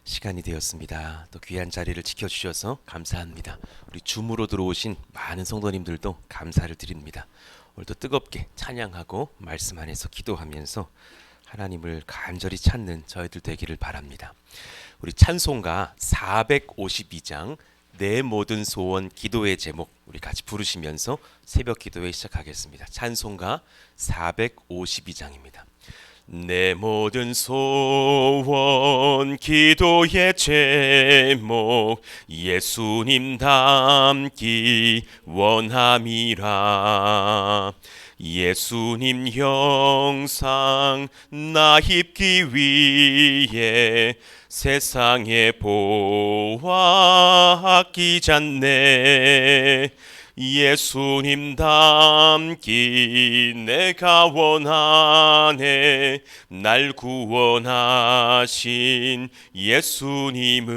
시간이 되었습니다. 또 귀한 자리를 지켜주셔서 감사합니다. 우리 줌으로 들어오신 많은 성도님들도 감사를 드립니다. 오늘도 뜨겁게 찬양하고 말씀 안에서 기도하면서 하나님을 간절히 찾는 저희들 되기를 바랍니다. 우리 찬송가 452장 내 모든 소원 기도의 제목 우리 같이 부르시면서 새벽 기도회 시작하겠습니다. 찬송가 452장입니다. 내 모든 소원 기도의 제목 예수님 닮기 원함이라. 예수님 형상 나 입기 위해 세상에 보아 아끼지 않네. 예수님 닮기 내가 원하네. 날 구원하신 예수님을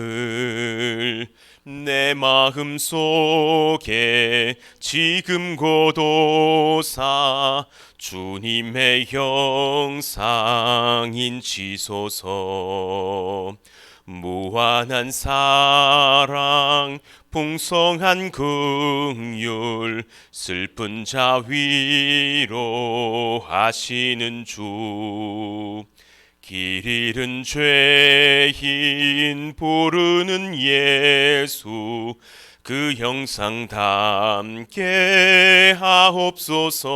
내 마음 속에 지금 고도사 주님의 형상 인치소서. 무한한 사랑 풍성한 긍휼 슬픈 자 위로하시는 주. 길 잃은 죄인 부르는 예수 그 형상 닮게 하옵소서.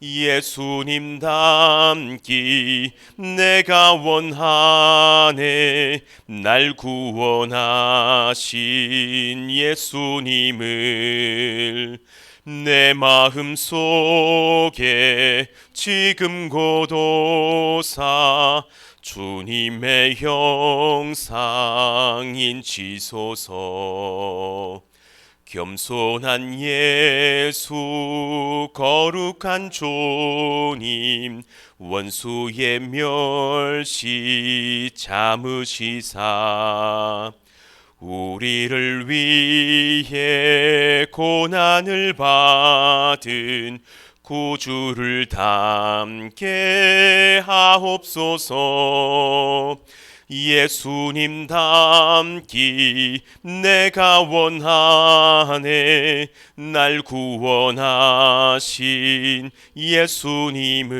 예수님 닮기 내가 원하네. 날 구원하신 예수님을 내 마음 속에 지금 고도사 주님의 형상 인치소서. 겸손한 예수 거룩한 주님 원수의 멸시 참으시사 우리를 위해 고난을 받은 구주를 닮게 하옵소서. 예수님 닮기 내가 원하네. 날 구원하신 예수님을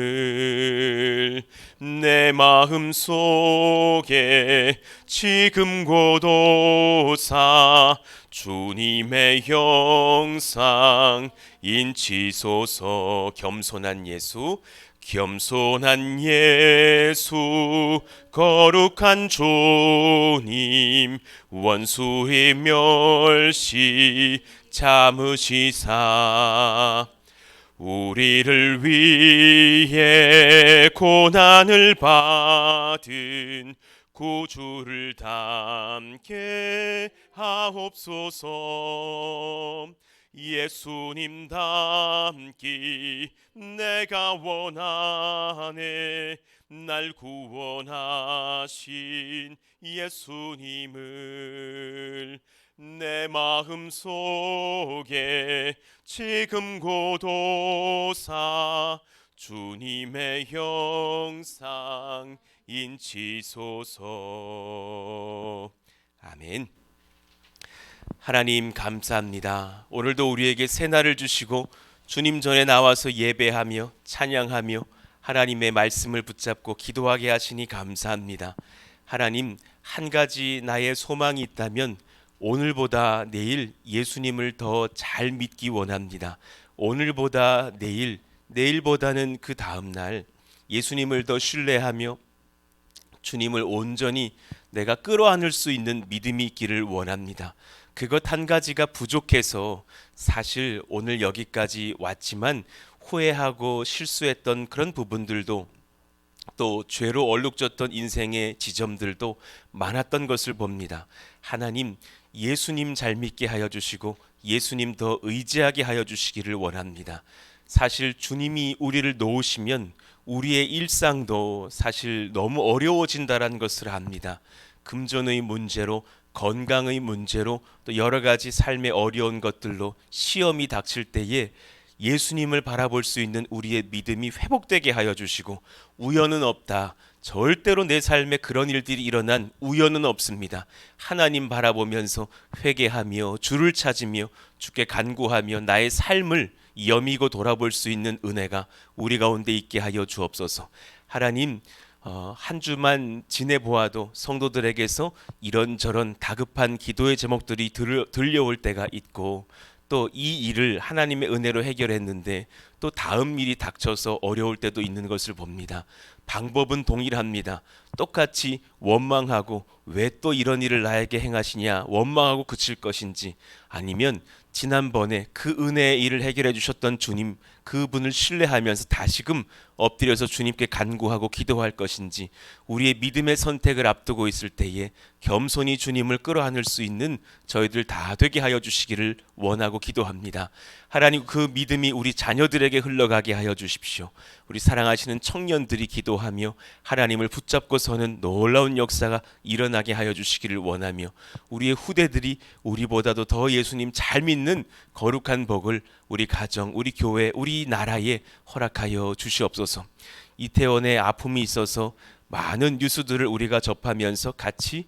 내 마음 속에 지금 고도사 주님의 형상 인치소서. 겸손한 예수 겸손한 예수 거룩한 주님 원수의 멸시 참으시사 우리를 위해 고난을 받은 구주를 닮게 하옵소서. 예수님 닮기 내가 원하네. 날 구원하신 예수님을 내 마음 속에 지금 고도사 주님의 형상 인치소서. 아멘. 하나님 감사합니다. 오늘도 우리에게 새날을 주시고 주님 전에 나와서 예배하며 찬양하며 하나님의 말씀을 붙잡고 기도하게 하시니 감사합니다. 하나님, 한 가지 나의 소망이 있다면 오늘보다 내일 예수님을 더 잘 믿기 원합니다. 오늘보다 내일, 내일보다는 그 다음 날 예수님을 더 신뢰하며 주님을 온전히 내가 끌어안을 수 있는 믿음이 있기를 원합니다. 그것 한 가지가 부족해서 사실 오늘 여기까지 왔지만 후회하고 실수했던 그런 부분들도 또 죄로 얼룩졌던 인생의 지점들도 많았던 것을 봅니다. 하나님, 예수님 잘 믿게 하여 주시고 예수님 더 의지하게 하여 주시기를 원합니다. 사실 주님이 우리를 놓으시면 우리의 일상도 사실 너무 어려워진다는 것을 압니다. 금전의 문제로 건강의 문제로 또 여러 가지 삶의 어려운 것들로 시험이 닥칠 때에 예수님을 바라볼 수 있는 우리의 믿음이 회복되게 하여 주시고 우연은 없다. 절대로 내 삶에 그런 일들이 일어난 우연은 없습니다. 하나님 바라보면서 회개하며 주를 찾으며 주께 간구하며 나의 삶을 여미고 돌아볼 수 있는 은혜가 우리 가운데 있게 하여 주옵소서. 하나님, 한 주만 지내보아도 성도들에게서 이런저런 다급한 기도의 제목들이 들려올 때가 있고, 또 이 일을 하나님의 은혜로 해결했는데 또 다음 일이 닥쳐서 어려울 때도 있는 것을 봅니다. 방법은 동일합니다. 똑같이 원망하고 왜 또 이런 일을 나에게 행하시냐 원망하고 그칠 것인지, 아니면 지난번에 그 은혜의 일을 해결해 주셨던 주님, 그분을 신뢰하면서 다시금 엎드려서 주님께 간구하고 기도할 것인지, 우리의 믿음의 선택을 앞두고 있을 때에 겸손히 주님을 끌어안을 수 있는 저희들 다 되게 하여 주시기를 원하고 기도합니다. 하나님, 그 믿음이 우리 자녀들에게 흘러가게 하여 주십시오. 우리 사랑하시는 청년들이 기도하며 하나님을 붙잡고 서는 놀라운 역사가 일어나게 하여 주시기를 원하며, 우리의 후대들이 우리보다도 더 예수님 잘 믿는 거룩한 복을 우리 가정, 우리 교회, 우리 나라에 허락하여 주시옵소서. 이태원에 아픔이 있어서 많은 뉴스들을 우리가 접하면서 같이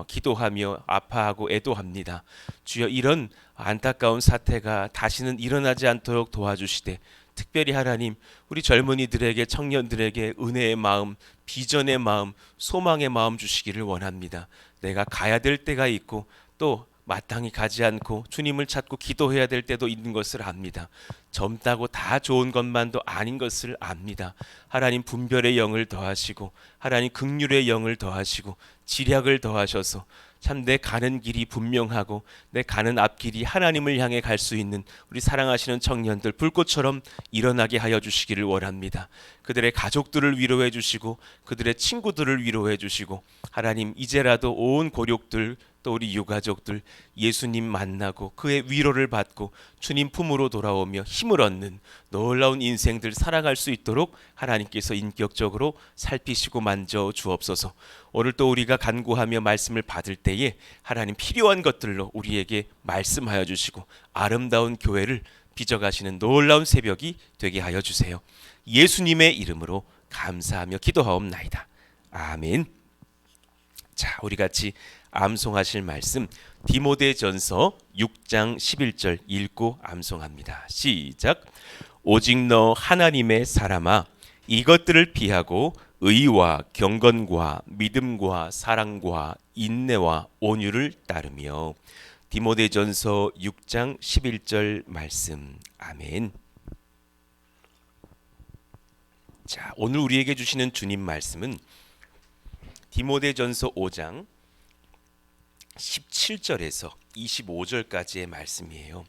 기도하며 아파하고 애도합니다. 주여, 이런 안타까운 사태가 다시는 일어나지 않도록 도와주시되, 특별히 하나님, 우리 젊은이들에게, 청년들에게 은혜의 마음, 비전의 마음, 소망의 마음 주시기를 원합니다. 내가 가야 될 때가 있고 또 마땅히 가지 않고 주님을 찾고 기도해야 될 때도 있는 것을 압니다. 젊다고 다 좋은 것만도 아닌 것을 압니다. 하나님, 분별의 영을 더하시고 하나님 긍휼의 영을 더하시고 지략을 더하셔서 참 내 가는 길이 분명하고 내 가는 앞길이 하나님을 향해 갈 수 있는 우리 사랑하시는 청년들 불꽃처럼 일어나게 하여 주시기를 원합니다. 그들의 가족들을 위로해 주시고 그들의 친구들을 위로해 주시고, 하나님, 이제라도 온 고륙들 또 우리 유가족들 예수님 만나고 그의 위로를 받고 주님 품으로 돌아오며 힘을 얻는 놀라운 인생들 살아갈 수 있도록 하나님께서 인격적으로 살피시고 만져 주옵소서. 오늘 또 우리가 간구하며 말씀을 받을 때에 하나님, 필요한 것들로 우리에게 말씀하여 주시고 아름다운 교회를 빚어가시는 놀라운 새벽이 되게 하여 주세요. 예수님의 이름으로 감사하며 기도하옵나이다. 아멘. 자, 우리 같이 암송하실 말씀 디모데전서 6장 11절 읽고 암송합니다. 시작. 오직 너 하나님의 사람아, 이것들을 피하고 의와 경건과 믿음과 사랑과 인내와 온유를 따르며. 디모데전서 6장 11절 말씀. 아멘. 자, 오늘 우리에게 주시는 주님 말씀은 디모데전서 5장 17절에서 25절까지의 말씀이에요.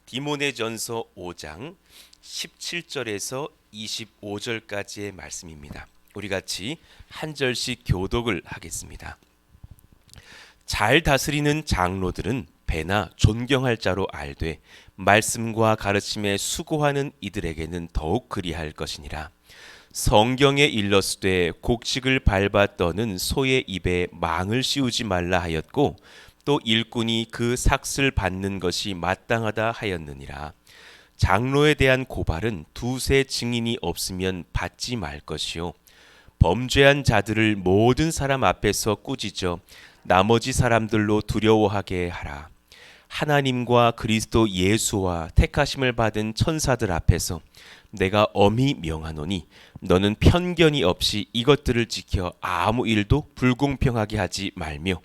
디모데전서 5장 17절에서 25절까지의 말씀입니다. 우리 같이 한 절씩 교독을 하겠습니다. 잘 다스리는 장로들은 배나 존경할 자로 알되 말씀과 가르침에 수고하는 이들에게는 더욱 그리할 것이니라. 성경에 일렀으되 곡식을 밟아 떠는 소의 입에 망을 씌우지 말라 하였고, 또 일꾼이 그 삭슬 받는 것이 마땅하다 하였느니라. 장로에 대한 고발은 두세 증인이 없으면 받지 말 것이요, 범죄한 자들을 모든 사람 앞에서 꾸짖어 나머지 사람들로 두려워하게 하라. 하나님과 그리스도 예수와 택하심을 받은 천사들 앞에서 내가 엄히 명하노니, 너는 편견이 없이 이것들을 지켜 아무 일도 불공평하게 하지 말며,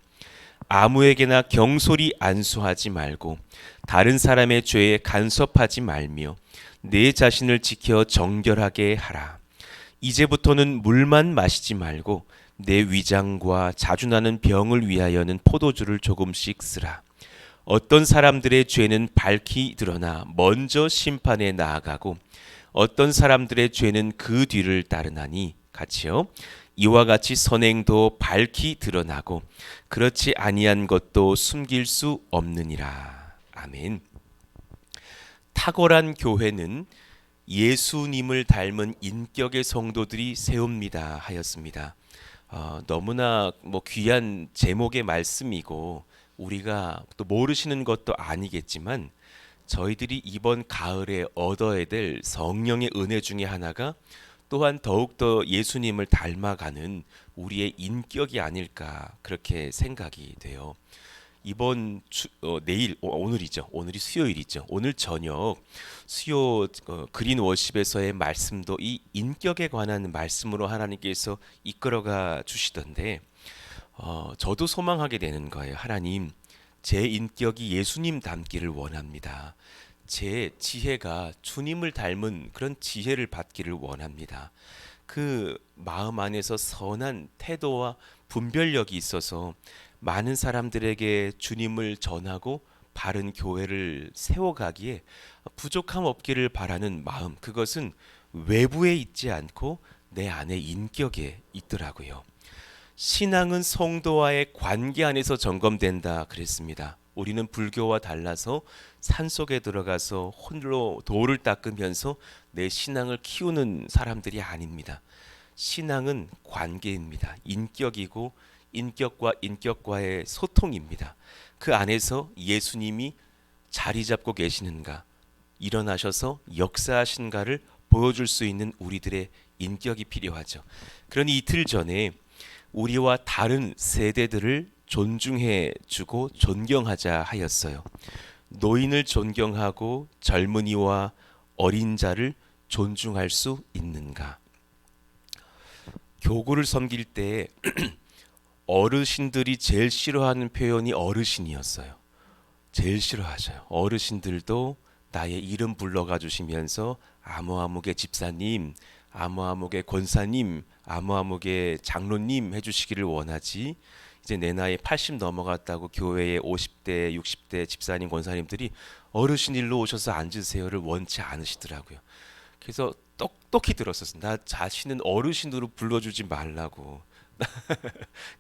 아무에게나 경솔히 안수하지 말고, 다른 사람의 죄에 간섭하지 말며, 내 자신을 지켜 정결하게 하라. 이제부터는 물만 마시지 말고 내 위장과 자주 나는 병을 위하여는 포도주를 조금씩 쓰라. 어떤 사람들의 죄는 밝히 드러나 먼저 심판에 나아가고 어떤 사람들의 죄는 그 뒤를 따르나니 같이요. 이와 같이 선행도 밝히 드러나고 그렇지 아니한 것도 숨길 수 없느니라. 아멘. 탁월한 교회는 예수님을 닮은 인격의 성도들이 세웁니다 하였습니다. 너무나 귀한 제목의 말씀이고 우리가 또 모르시는 것도 아니겠지만 저희들이 이번 가을에 얻어야 될 성령의 은혜 중에 하나가 또한 더욱더 예수님을 닮아가는 우리의 인격이 아닐까 그렇게 생각이 돼요. 내일 오늘이죠. 오늘이 수요일이죠. 오늘 저녁 수요 그린 워십에서의 말씀도 이 인격에 관한 말씀으로 하나님께서 이끌어가 주시던데 저도 소망하게 되는 거예요. 하나님, 제 인격이 예수님 닮기를 원합니다. 제 지혜가 주님을 닮은 그런 지혜를 받기를 원합니다. 그 마음 안에서 선한 태도와 분별력이 있어서 많은 사람들에게 주님을 전하고 바른 교회를 세워가기에 부족함 없기를 바라는 마음, 그것은 외부에 있지 않고 내 안의 인격에 있더라고요. 신앙은 성도와의 관계 안에서 점검된다 그랬습니다. 우리는 불교와 달라서 산속에 들어가서 홀로 돌을 닦으면서 내 신앙을 키우는 사람들이 아닙니다. 신앙은 관계입니다. 인격이고 인격과 인격과의 소통입니다. 그 안에서 예수님이 자리 잡고 계시는가, 일어나셔서 역사하신가를 보여줄 수 있는 우리들의 인격이 필요하죠. 그러니 이틀 전에 우리와 다른 세대들을 존중해 주고 존경하자 하였어요. 노인을 존경하고 젊은이와 어린 자를 존중할 수 있는가? 교구를 섬길 때 어르신들이 제일 싫어하는 표현이 어르신이었어요. 제일 싫어하셔요. 어르신들도 나의 이름 불러가 주시면서 아무아무개 집사님, 아무아무개 권사님, 아무아무개 장로님 해주시기를 원하지. 이제 내 나이 80 넘어갔다고 교회에 50대, 60대 집사님, 권사님들이 어르신 일로 오셔서 앉으세요를 원치 않으시더라고요. 그래서 똑똑히 들었었어요. 나 자신은 어르신으로 불러주지 말라고.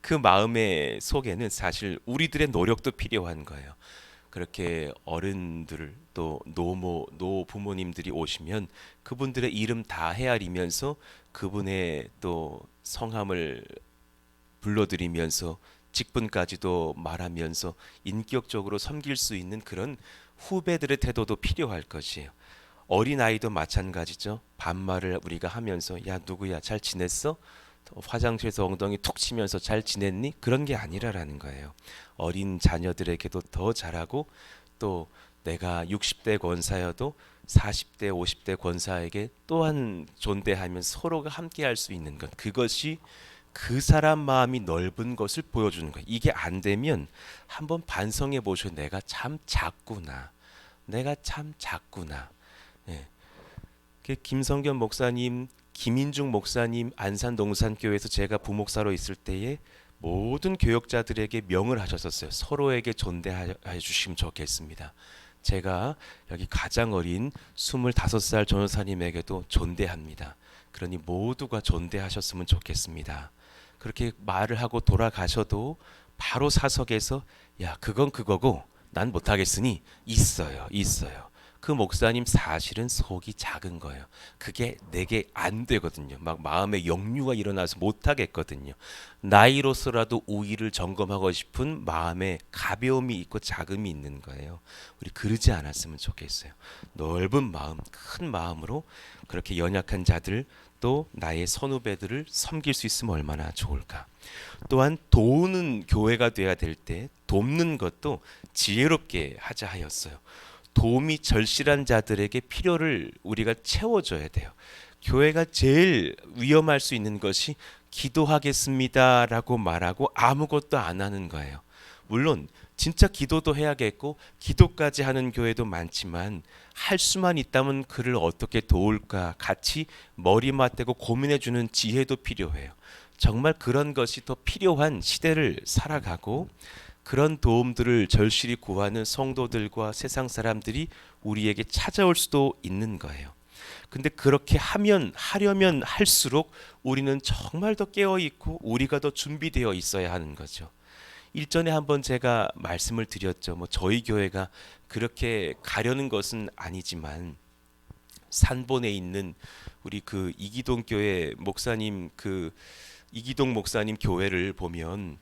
그 마음의 속에는 사실 우리들의 노력도 필요한 거예요. 그렇게 어른들 또 노 부모님들이 오시면 그분들의 이름 다 헤아리면서 그분의 또 성함을 불러드리면서 직분까지도 말하면서 인격적으로 섬길 수 있는 그런 후배들의 태도도 필요할 것이에요. 어린아이도 마찬가지죠. 반말을 우리가 하면서 야 누구야 잘 지냈어? 화장실에서 엉덩이 툭 치면서 잘 지냈니? 그런 게 아니라라는 거예요. 어린 자녀들에게도 더 잘하고 또 내가 60대 권사여도 40대 50대 권사에게 또한 존대하면 서로가 함께 할 수 있는 것, 그것이 그 사람 마음이 넓은 것을 보여주는 거예요. 이게 안 되면 한번 반성해 보셔. 내가 참 작구나. 내가 참 작구나. 예. 김성견 목사님, 김인중 목사님 안산 동산교회에서 제가 부목사로 있을 때에 모든 교역자들에게 명을 하셨었어요. 서로에게 존대해 주시면 좋겠습니다. 제가 여기 가장 어린 25살 전도사님에게도 존대합니다. 그러니 모두가 존대하셨으면 좋겠습니다. 그렇게 말을 하고 돌아가셔도 바로 사석에서 야 그건 그거고 난 못하겠으니 있어요. 그 목사님 사실은 속이 작은 거예요. 그게 내게 안 되거든요. 막 마음에 역류가 일어나서 못하겠거든요. 나이로서라도 우위를 점검하고 싶은 마음에 가벼움이 있고 자금이 있는 거예요. 우리 그러지 않았으면 좋겠어요. 넓은 마음, 큰 마음으로 그렇게 연약한 자들 또 나의 선후배들을 섬길 수 있으면 얼마나 좋을까. 또한 도우는 교회가 돼야 될 때 돕는 것도 지혜롭게 하자 하였어요. 도움이 절실한 자들에게 필요를 우리가 채워줘야 돼요. 교회가 제일 위험할 수 있는 것이 기도하겠습니다라고 말하고 아무것도 안 하는 거예요. 물론 진짜 기도도 해야겠고 기도까지 하는 교회도 많지만 할 수만 있다면 그를 어떻게 도울까 같이 머리 맞대고 고민해주는 지혜도 필요해요. 정말 그런 것이 더 필요한 시대를 살아가고 그런 도움들을 절실히 구하는 성도들과 세상 사람들이 우리에게 찾아올 수도 있는 거예요. 근데 그렇게 하려면 할수록 우리는 정말 더 깨어있고 우리가 더 준비되어 있어야 하는 거죠. 일전에 한번 제가 말씀을 드렸죠. 저희 교회가 그렇게 가려는 것은 아니지만 산본에 있는 우리 그 이기동 교회 목사님 이기동 목사님 교회를 보면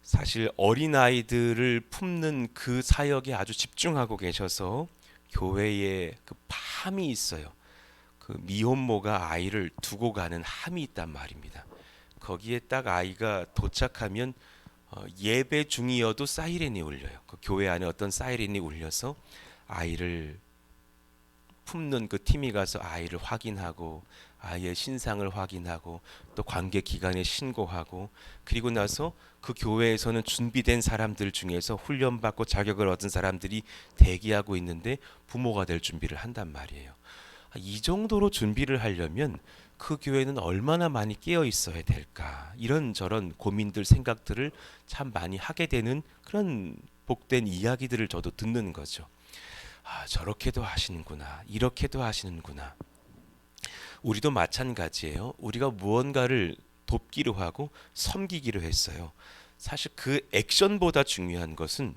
사실 어린아이들을 품는 그 사역에 아주 집중하고 계셔서 교회에 그 밤이 있어요. 그 미혼모가 아이를 두고 가는 함이 있단 말입니다. 거기에 딱 아이가 도착하면 예배 중이어도 사이렌이 울려요. 그 교회 안에 어떤 사이렌이 울려서 아이를 품는 그 팀이 가서 아이를 확인하고 아이의 신상을 확인하고 또 관계 기관에 신고하고, 그리고 나서 그 교회에서는 준비된 사람들 중에서 훈련받고 자격을 얻은 사람들이 대기하고 있는데 부모가 될 준비를 한단 말이에요. 이 정도로 준비를 하려면 그 교회는 얼마나 많이 깨어 있어야 될까, 이런저런 고민들 생각들을 참 많이 하게 되는 그런 복된 이야기들을 저도 듣는 거죠. 저렇게도 하시는구나, 이렇게도 하시는구나. 우리도 마찬가지예요. 우리가 무언가를 돕기로 하고 섬기기로 했어요. 사실 그 액션보다 중요한 것은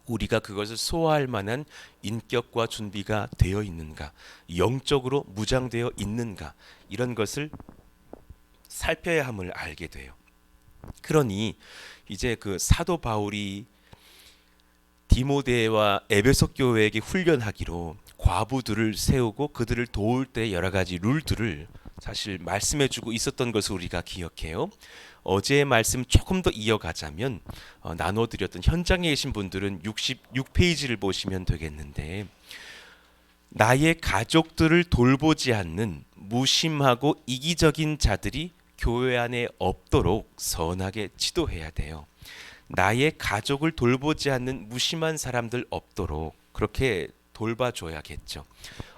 우리가 그것을 소화할 만한 인격과 준비가 되어 있는가, 영적으로 무장되어 있는가, 이런 것을 살펴야 함을 알게 돼요. 그러니 이제 그 사도 바울이 디모데와 에베소 교회에게 훈련하기로 과부들을 세우고 그들을 도울 때 여러 가지 룰들을 사실 말씀해주고 있었던 것을 우리가 기억해요. 어제의 말씀 조금 더 이어가자면 나눠드렸던, 현장에 계신 분들은 66페이지를 보시면 되겠는데, 나의 가족들을 돌보지 않는 무심하고 이기적인 자들이 교회 안에 없도록 선하게 지도해야 돼요. 나의 가족을 돌보지 않는 무심한 사람들 없도록 그렇게 돌봐줘야겠죠.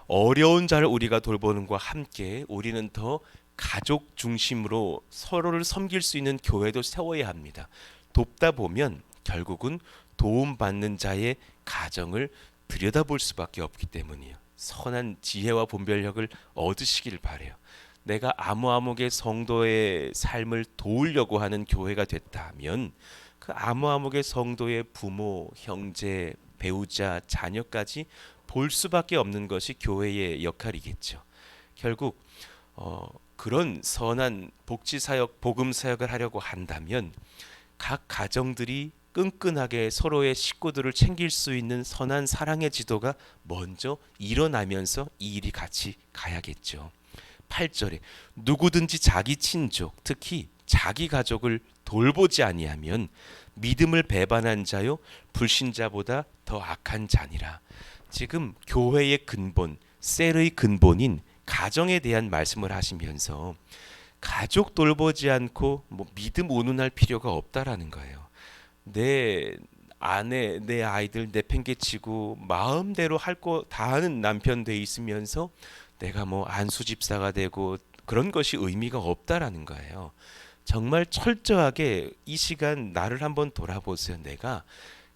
어려운 자를 우리가 돌보는 것과 함께 우리는 더 가족 중심으로 서로를 섬길 수 있는 교회도 세워야 합니다. 돕다 보면 결국은 도움받는 자의 가정을 들여다볼 수밖에 없기 때문이에요. 선한 지혜와 분별력을 얻으시길 바래요. 내가 아무아무개 성도의 삶을 도우려고 하는 교회가 됐다면 그 아무아무개 성도의 부모, 형제, 배우자, 자녀까지 볼 수밖에 없는 것이 교회의 역할이겠죠. 결국 그런 선한 복지사역, 복음사역을 하려고 한다면 각 가정들이 끈끈하게 서로의 식구들을 챙길 수 있는 선한 사랑의 지도가 먼저 일어나면서 이 일이 같이 가야겠죠. 8절에 누구든지 자기 친족, 특히 자기 가족을 돌보지 아니하면 믿음을 배반한 자요 불신자보다 더 악한 자니라. 지금 교회의 근본, 셀의 근본인 가정에 대한 말씀을 하시면서 가족 돌보지 않고 믿음 운운할 필요가 없다라는 거예요. 내 아내, 내 아이들 내팽개치고 마음대로 할 거 다 하는 남편 돼 있으면서 내가 안수 집사가 되고 그런 것이 의미가 없다라는 거예요. 정말 철저하게 이 시간 나를 한번 돌아보세요. 내가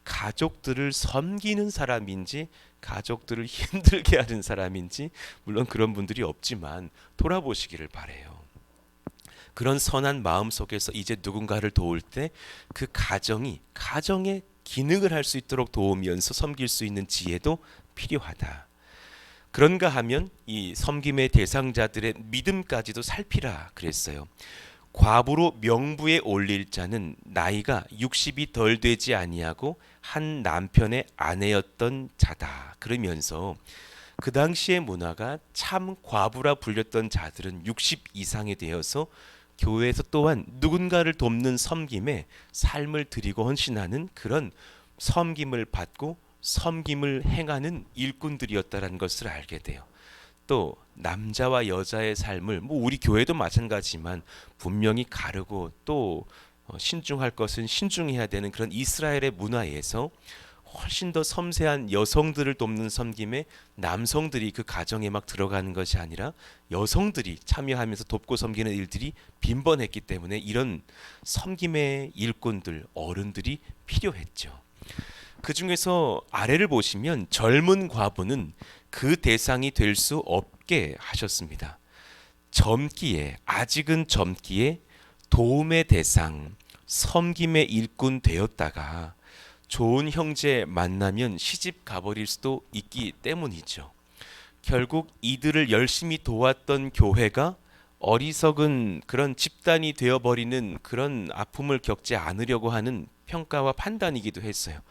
가족들을 섬기는 사람인지 가족들을 힘들게 하는 사람인지, 물론 그런 분들이 없지만 돌아보시기를 바래요. 그런 선한 마음 속에서 이제 누군가를 도울 때 그 가정의 기능을 할 수 있도록 도우면서 섬길 수 있는 지혜도 필요하다. 그런가 하면 이 섬김의 대상자들의 믿음까지도 살피라 그랬어요. 과부로 명부에 올릴 자는 나이가 60이 덜 되지 아니하고 한 남편의 아내였던 자다. 그러면서 그 당시의 문화가 참 과부라 불렸던 자들은 60 이상이 되어서 교회에서 또한 누군가를 돕는 섬김에 삶을 드리고 헌신하는 그런 섬김을 받고 섬김을 행하는 일꾼들이었다는 것을 알게 돼요. 또 남자와 여자의 삶을 우리 교회도 마찬가지지만 분명히 가르고 또 신중할 것은 신중해야 되는 그런 이스라엘의 문화에서 훨씬 더 섬세한 여성들을 돕는 섬김에 남성들이 그 가정에 막 들어가는 것이 아니라 여성들이 참여하면서 돕고 섬기는 일들이 빈번했기 때문에 이런 섬김의 일꾼들, 어른들이 필요했죠. 그 중에서 아래를 보시면 젊은 과부는 그 대상이 될 수 없게 하셨습니다. 아직은 젊기에 도움의 대상, 섬김의 일꾼 되었다가 좋은 형제 만나면 시집 가버릴 수도 있기 때문이죠. 결국 이들을 열심히 도왔던 교회가 어리석은 그런 집단이 되어버리는 그런 아픔을 겪지 않으려고 하는 평가와 판단이기도 했어요.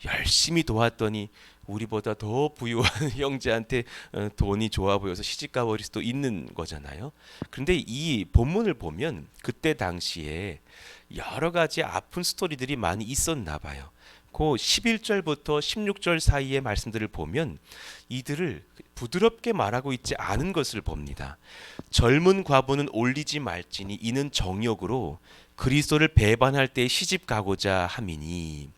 열심히 도왔더니 우리보다 더 부유한 형제한테 돈이 좋아 보여서 시집가 버릴 수도 있는 거잖아요. 그런데 이 본문을 보면 그때 당시에 여러 가지 아픈 스토리들이 많이 있었나 봐요. 그 11절부터 16절 사이의 말씀들을 보면 이들을 부드럽게 말하고 있지 않은 것을 봅니다. 젊은 과부는 올리지 말지니 이는 정욕으로 그리스도를 배반할 때 시집 가고자 함이니.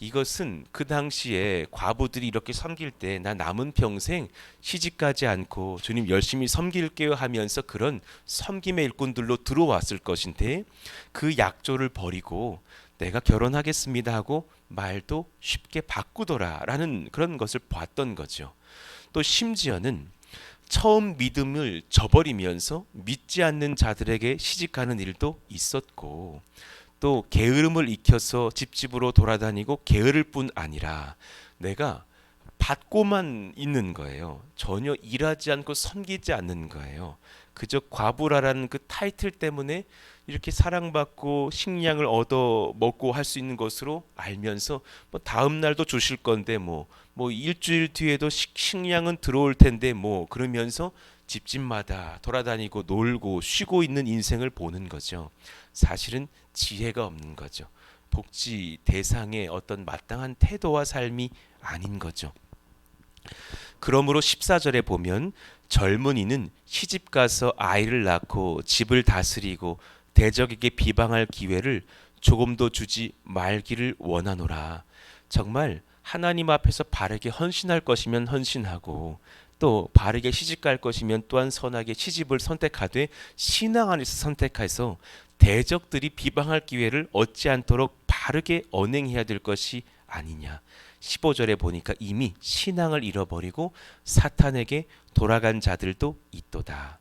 이것은 그 당시에 과부들이 이렇게 섬길 때 나 남은 평생 시집가지 않고 주님 열심히 섬길게요 하면서 그런 섬김의 일꾼들로 들어왔을 것인데 그 약조를 버리고 내가 결혼하겠습니다 하고 말도 쉽게 바꾸더라라는 그런 것을 봤던 거죠. 또 심지어는 처음 믿음을 저버리면서 믿지 않는 자들에게 시집가는 일도 있었고 또 게으름을 익혀서 집집으로 돌아다니고 게으를 뿐 아니라 내가 받고만 있는 거예요. 전혀 일하지 않고 섬기지 않는 거예요. 그저 과부라라는 그 타이틀 때문에 이렇게 사랑받고 식량을 얻어 먹고 할 수 있는 것으로 알면서 뭐 다음 날도 주실 건데 뭐 일주일 뒤에도 식량은 들어올 텐데 뭐 그러면서 집집마다 돌아다니고 놀고 쉬고 있는 인생을 보는 거죠. 사실은 지혜가 없는 거죠. 복지 대상의 어떤 마땅한 태도와 삶이 아닌 거죠. 그러므로 14절에 보면 젊은이는 시집 가서 아이를 낳고 집을 다스리고 대적에게 비방할 기회를 조금도 주지 말기를 원하노라. 정말 하나님 앞에서 바르게 헌신할 것이면 헌신하고 또 바르게 시집갈 것이면 또한 선하게 시집을 선택하되 신앙 안에서 선택해서 대적들이 비방할 기회를 얻지 않도록 바르게 언행해야 될 것이 아니냐. 15절에 보니까 이미 신앙을 잃어버리고 사탄에게 돌아간 자들도 있도다.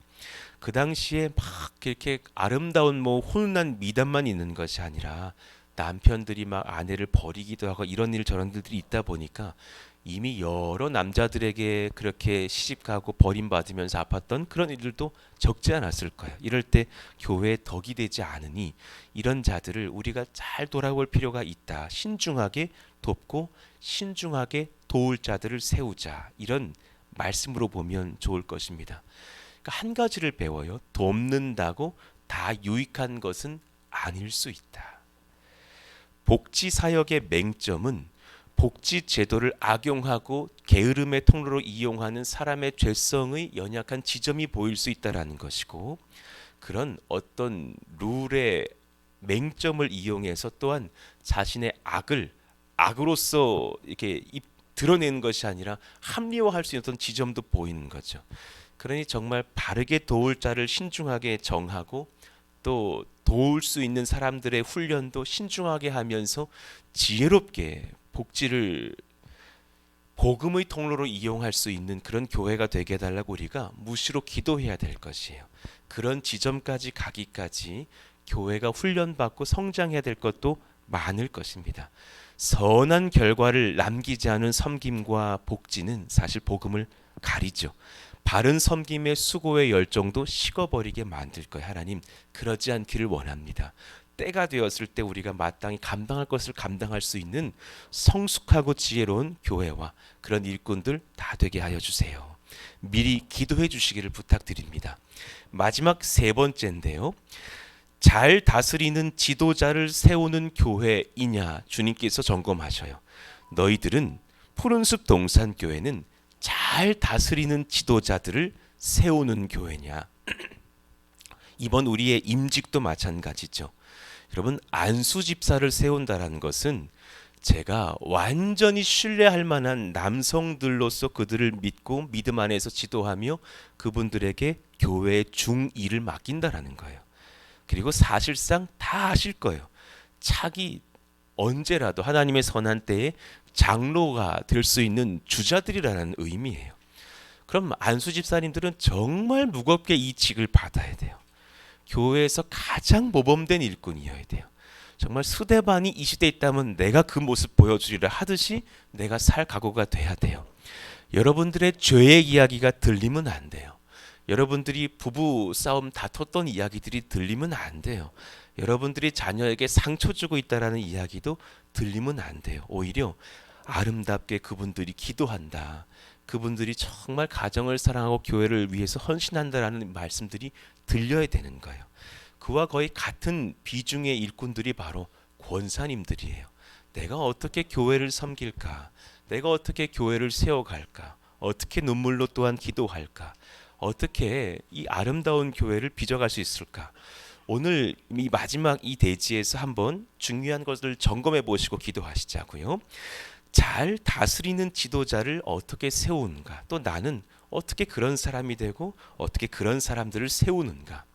그 당시에 막 이렇게 아름다운 뭐 혼난 미담만 있는 것이 아니라 남편들이 막 아내를 버리기도 하고 이런 일 저런 일들이 있다 보니까 이미 여러 남자들에게 그렇게 시집가고 버림받으면서 아팠던 그런 일들도 적지 않았을 거예요. 이럴 때 교회에 덕이 되지 않으니 이런 자들을 우리가 잘 돌아볼 필요가 있다. 신중하게 돕고 신중하게 도울 자들을 세우자. 이런 말씀으로 보면 좋을 것입니다. 그러니까 한 가지를 배워요. 돕는다고 다 유익한 것은 아닐 수 있다. 복지 사역의 맹점은 복지 제도를 악용하고 게으름의 통로로 이용하는 사람의 죄성의 연약한 지점이 보일 수 있다라는 것이고 그런 어떤 룰의 맹점을 이용해서 또한 자신의 악을 악으로서 이렇게 드러내는 것이 아니라 합리화할 수 있는 어떤 지점도 보이는 거죠. 그러니 정말 바르게 도울 자를 신중하게 정하고 또 도울 수 있는 사람들의 훈련도 신중하게 하면서 지혜롭게 복지를 복음의 통로로 이용할 수 있는 그런 교회가 되게 해달라고 우리가 무시로 기도해야 될 것이에요. 그런 지점까지 가기까지 교회가 훈련받고 성장해야 될 것도 많을 것입니다. 선한 결과를 남기지 않은 섬김과 복지는 사실 복음을 가리죠. 바른 섬김의 수고의 열정도 식어버리게 만들 거예요. 하나님 그러지 않기를 원합니다. 때가 되었을 때 우리가 마땅히 감당할 것을 감당할 수 있는 성숙하고 지혜로운 교회와 그런 일꾼들 다 되게 하여 주세요. 미리 기도해 주시기를 부탁드립니다. 마지막 세 번째인데요. 잘 다스리는 지도자를 세우는 교회이냐 주님께서 점검하셔요. 너희들은 푸른숲 동산교회는 잘 다스리는 지도자들을 세우는 교회냐. 이번 우리의 임직도 마찬가지죠. 여러분 안수 집사를 세운다라는 것은 제가 완전히 신뢰할 만한 남성들로서 그들을 믿고 믿음 안에서 지도하며 그분들에게 교회의 중일을 맡긴다라는 거예요. 그리고 사실상 다 아실 거예요. 차기 언제라도 하나님의 선한 때에 장로가 될 수 있는 주자들이라는 의미예요. 그럼 안수 집사님들은 정말 무겁게 이 직을 받아야 돼요. 교회에서 가장 모범된 일꾼이어야 돼요. 정말 수대반이 이 시대에 있다면 내가 그 모습 보여주리라 하듯이 내가 살 각오가 돼야 돼요. 여러분들의 죄의 이야기가 들리면 안 돼요. 여러분들이 부부 싸움 다퉜던 이야기들이 들리면 안 돼요. 여러분들이 자녀에게 상처 주고 있다라는 이야기도 들리면 안 돼요. 오히려 아름답게 그분들이 기도한다. 그분들이 정말 가정을 사랑하고 교회를 위해서 헌신한다라는 말씀들이 들려야 되는 거예요. 그와 거의 같은 비중의 일꾼들이 바로 권사님들이에요. 내가 어떻게 교회를 섬길까? 내가 어떻게 교회를 세워갈까? 어떻게 눈물로 또한 기도할까? 어떻게 이 아름다운 교회를 빚어갈 수 있을까? 오늘 이 마지막 이 대지에서 한번 중요한 것을 점검해 보시고 기도하시자고요. 잘 다스리는 지도자를 어떻게 세우는가? 또 나는 어떻게 그런 사람이 되고 어떻게 그런 사람들을 세우는가?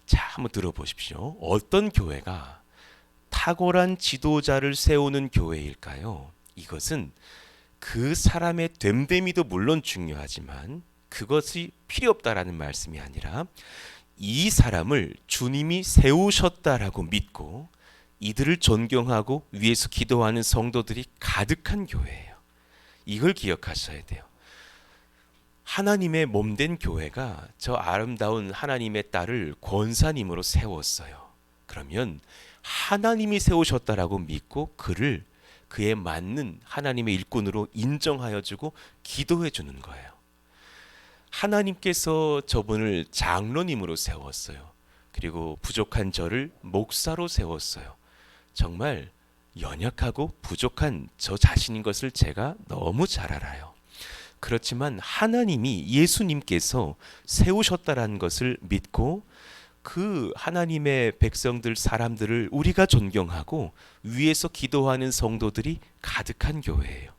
자, 한번 들어보십시오. 어떤 교회가 탁월한 지도자를 세우는 교회일까요? 이것은 그 사람의 됨됨이도 물론 중요하지만 그것이 필요 없다라는 말씀이 아니라 이 사람을 주님이 세우셨다라고 믿고 이들을 존경하고 위에서 기도하는 성도들이 가득한 교회예요. 이걸 기억하셔야 돼요. 하나님의 몸된 교회가 저 아름다운 하나님의 딸을 권사님으로 세웠어요. 그러면 하나님이 세우셨다라고 믿고 그를 그에 맞는 하나님의 일꾼으로 인정하여 주고 기도해 주는 거예요. 하나님께서 저분을 장로님으로 세웠어요. 그리고 부족한 저를 목사로 세웠어요. 정말 연약하고 부족한 저 자신인 것을 제가 너무 잘 알아요. 그렇지만 하나님이 예수님께서 세우셨다라는 것을 믿고 그 하나님의 백성들 사람들을 우리가 존경하고 위에서 기도하는 성도들이 가득한 교회예요.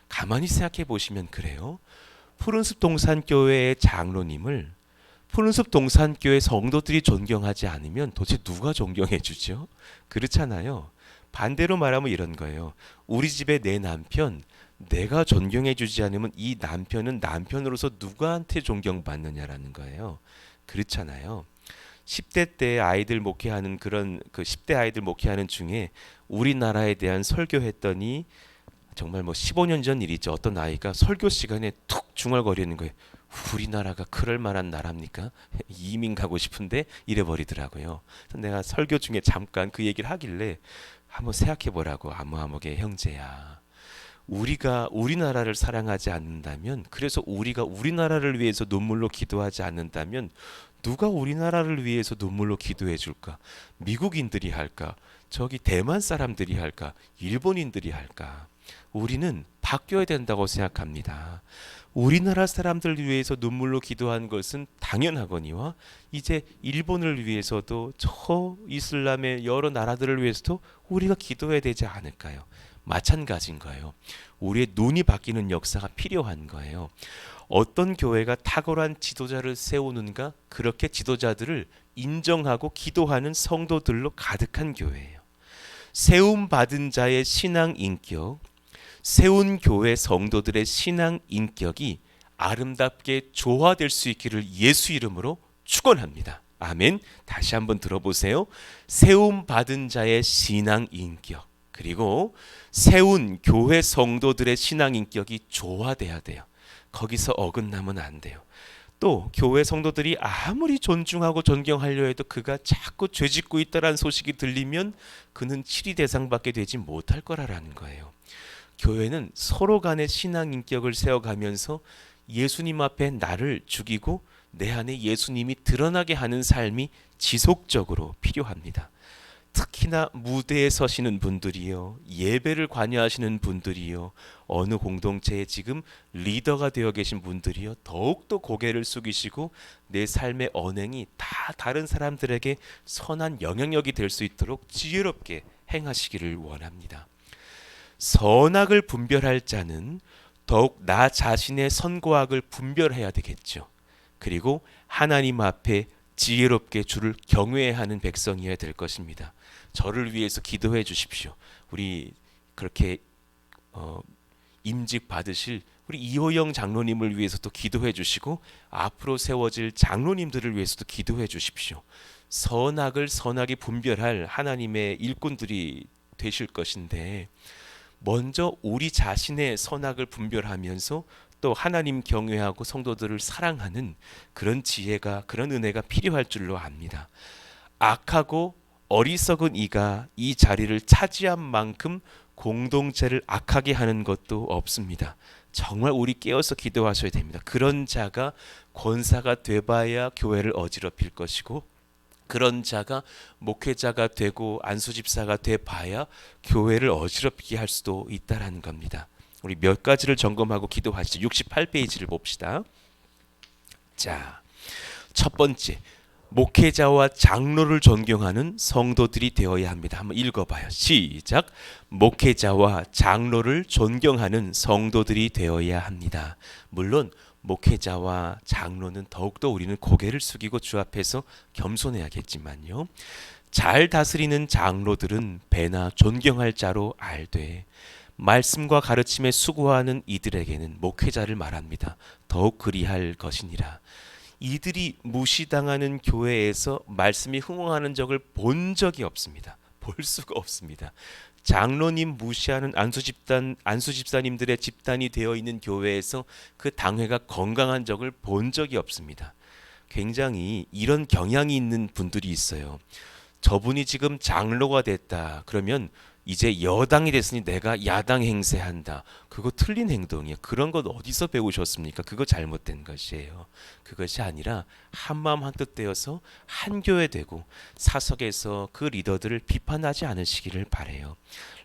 가만히 생각해 보시면 그래요. 푸른숲 동산교회의 장로님을 푸른숲 동산교회 성도들이 존경하지 않으면 도대체 누가 존경해 주죠? 그렇잖아요. 반대로 말하면 이런 거예요. 우리 집에 내 남편 내가 존경해 주지 않으면 이 남편은 남편으로서 누구한테 존경받느냐라는 거예요. 그렇잖아요. 10대 때 아이들 목회하는 그런 그 10대 아이들 목회하는 중에 우리나라에 대한 설교했더니 정말 뭐 15년 전 일이죠. 어떤 아이가 설교 시간에 툭 중얼거리는 거예요. 우리나라가 그럴 만한 나라입니까? 이민 가고 싶은데 이래버리더라고요. 내가 설교 중에 잠깐 그 얘기를 하길래 한번 생각해 보라고. 아무아무개 형제야. 우리가 우리나라를 사랑하지 않는다면, 그래서 우리가 우리나라를 위해서 눈물로 기도하지 않는다면 누가 우리나라를 위해서 눈물로 기도해 줄까? 미국인들이 할까? 저기 대만 사람들이 할까? 일본인들이 할까? 우리는 바뀌어야 된다고 생각합니다. 우리나라 사람들 위해서 눈물로 기도한 것은 당연하거니와 이제 일본을 위해서도 저 이슬람의 여러 나라들을 위해서도 우리가 기도해야 되지 않을까요? 마찬가지인 거예요. 우리의 눈이 바뀌는 역사가 필요한 거예요. 어떤 교회가 탁월한 지도자를 세우는가? 그렇게 지도자들을 인정하고 기도하는 성도들로 가득한 교회예요. 세움 받은 자의 신앙 인격, 세운 교회 성도들의 신앙 인격이 아름답게 조화될 수 있기를 예수 이름으로 축원합니다. 아멘. 다시 한번 들어보세요. 세움 받은 자의 신앙 인격, 그리고 세운 교회 성도들의 신앙 인격이 조화돼야 돼요. 거기서 어긋나면 안 돼요. 또 교회 성도들이 아무리 존중하고 존경하려 해도 그가 자꾸 죄짓고 있다라는 소식이 들리면 그는 치리 대상받게 되지 못할 거라는 거예요. 교회는 서로 간의 신앙 인격을 세워가면서 예수님 앞에 나를 죽이고 내 안에 예수님이 드러나게 하는 삶이 지속적으로 필요합니다. 특히나 무대에 서시는 분들이요, 예배를 관여하시는 분들이요, 어느 공동체에 지금 리더가 되어 계신 분들이요, 더욱더 고개를 숙이시고 내 삶의 언행이 다 다른 사람들에게 선한 영향력이 될 수 있도록 지혜롭게 행하시기를 원합니다. 선악을 분별할 자는 더욱 나 자신의 선과 악을 분별해야 되겠죠. 그리고 하나님 앞에 지혜롭게 주를 경외해야 하는 백성이어야 될 것입니다. 저를 위해서 기도해 주십시오. 우리 그렇게 임직 받으실 우리 이호영 장로님을 위해서도 기도해 주시고 앞으로 세워질 장로님들을 위해서도 기도해 주십시오. 선악을 선하게 분별할 하나님의 일꾼들이 되실 것인데 먼저 우리 자신의 선악을 분별하면서 또 하나님 경외하고 성도들을 사랑하는 그런 지혜가, 그런 은혜가 필요할 줄로 압니다. 악하고 어리석은 이가 이 자리를 차지한 만큼 공동체를 악하게 하는 것도 없습니다. 정말 우리 깨어서 기도하셔야 됩니다. 그런 자가 권사가 돼봐야 교회를 어지럽힐 것이고, 그런 자가 목회자가 되고 안수집사가 돼봐야 교회를 어지럽히게 할 수도 있다라는 겁니다. 우리 몇 가지를 점검하고 기도하시죠. 68페이지를 봅시다. 자, 첫 번째, 목회자와 장로를 존경하는 성도들이 되어야 합니다. 한번 읽어봐요. 시작. 목회자와 장로를 존경하는 성도들이 되어야 합니다. 물론 목회자와 장로는 더욱더 우리는 고개를 숙이고 주 앞에서 겸손해야겠지만요, 잘 다스리는 장로들은 배나 존경할 자로 알되 말씀과 가르침에 수고하는 이들에게는 목회자를 말합니다. 더욱 그리할 것이니라. 이들이 무시당하는 교회에서 말씀이 흥황하는 적을 본 적이 없습니다. 볼 수가 없습니다. 장로님 무시하는 안수집사님들의 집단이 되어 있는 교회에서 그 당회가 건강한 적을 본 적이 없습니다. 굉장히 이런 경향이 있는 분들이 있어요. 저분이 지금 장로가 됐다 그러면 이제 여당이 됐으니 내가 야당 행세한다. 그거 틀린 행동이에요. 그런 것 어디서 배우셨습니까? 그거 잘못된 것이에요. 그것이 아니라 한마음 한뜻 되어서 한 교회 되고 사석에서 그 리더들을 비판하지 않으시기를 바라요.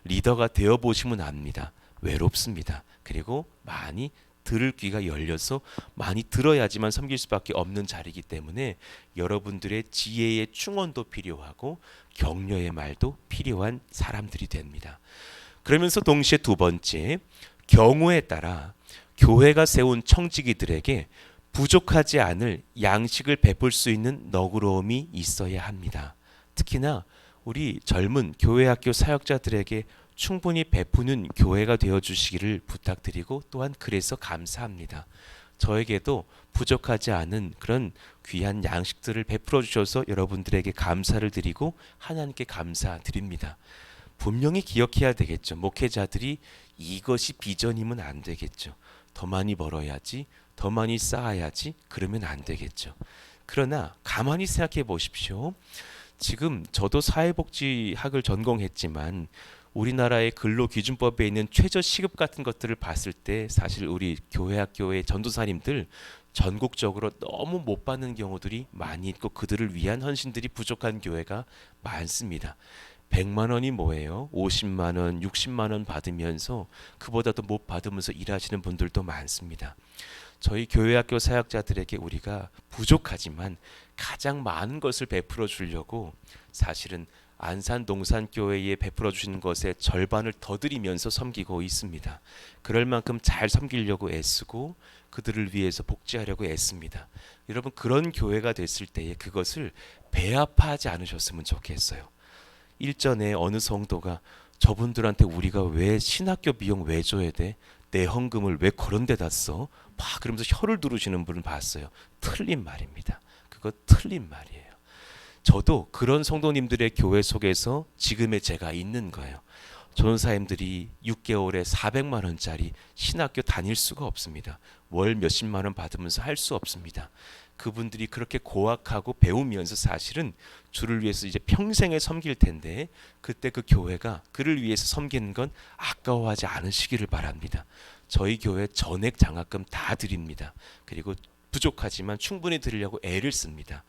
리더가 되어 보시면 압니다. 외롭습니다. 그리고 많이 들을 귀가 열려서 많이 들어야지만 섬길 수밖에 없는 자리이기 때문에 여러분들의 지혜의 충원도 필요하고 격려의 말도 필요한 사람들이 됩니다. 그러면서 동시에 두 번째, 경우에 따라 교회가 세운 청지기들에게 부족하지 않을 양식을 베풀 수 있는 너그러움이 있어야 합니다. 특히나 우리 젊은 교회 학교 사역자들에게 충분히 베푸는 교회가 되어주시기를 부탁드리고 또한 그래서 감사합니다. 저에게도 부족하지 않은 그런 귀한 양식들을 베풀어 주셔서 여러분들에게 감사를 드리고 하나님께 감사드립니다. 분명히 기억해야 되겠죠. 목회자들이 이것이 비전이면 안 되겠죠. 더 많이 벌어야지, 더 많이 쌓아야지, 그러면 안 되겠죠. 그러나 가만히 생각해 보십시오. 지금 저도 사회복지학을 전공했지만 우리나라의 근로기준법에 있는 최저시급 같은 것들을 봤을 때 사실 우리 교회 학교의 전도사님들 전국적으로 너무 못 받는 경우들이 많이 있고 그들을 위한 헌신들이 부족한 교회가 많습니다. 100만 원이 뭐예요? 50만 원, 60만 원 받으면서 그보다도 못 받으면서 일하시는 분들도 많습니다. 저희 교회 학교 사역자들에게 우리가 부족하지만 가장 많은 것을 베풀어 주려고 사실은 안산 동산교회에 베풀어 주시는 것의 절반을 더 드리면서 섬기고 있습니다. 그럴 만큼 잘 섬기려고 애쓰고 그들을 위해서 복지하려고 애씁니다. 여러분 그런 교회가 됐을 때에 그것을 배아파하지 않으셨으면 좋겠어요. 일전에 어느 성도가 저분들한테 우리가 왜 신학교 비용 왜 줘야 돼? 내 헌금을 왜 그런 데다 써? 막 그러면서 혀를 두르시는 분을 봤어요. 틀린 말입니다. 그거 틀린 말이에요. 저도 그런 성도님들의 교회 속에서 지금의 제가 있는 거예요. 전도사님들이 6개월에 400만 원짜리 신학교 다닐 수가 없습니다. 월 몇십만 원 받으면서 할 수 없습니다. 그분들이 그렇게 고학하고 배우면서 사실은 주를 위해서 이제 평생에 섬길 텐데 그때 그 교회가 그를 위해서 섬기는 건 아까워하지 않으시기를 바랍니다. 저희 교회 전액 장학금 다 드립니다. 그리고 부족하지만 충분히 드리려고 애를 씁니다.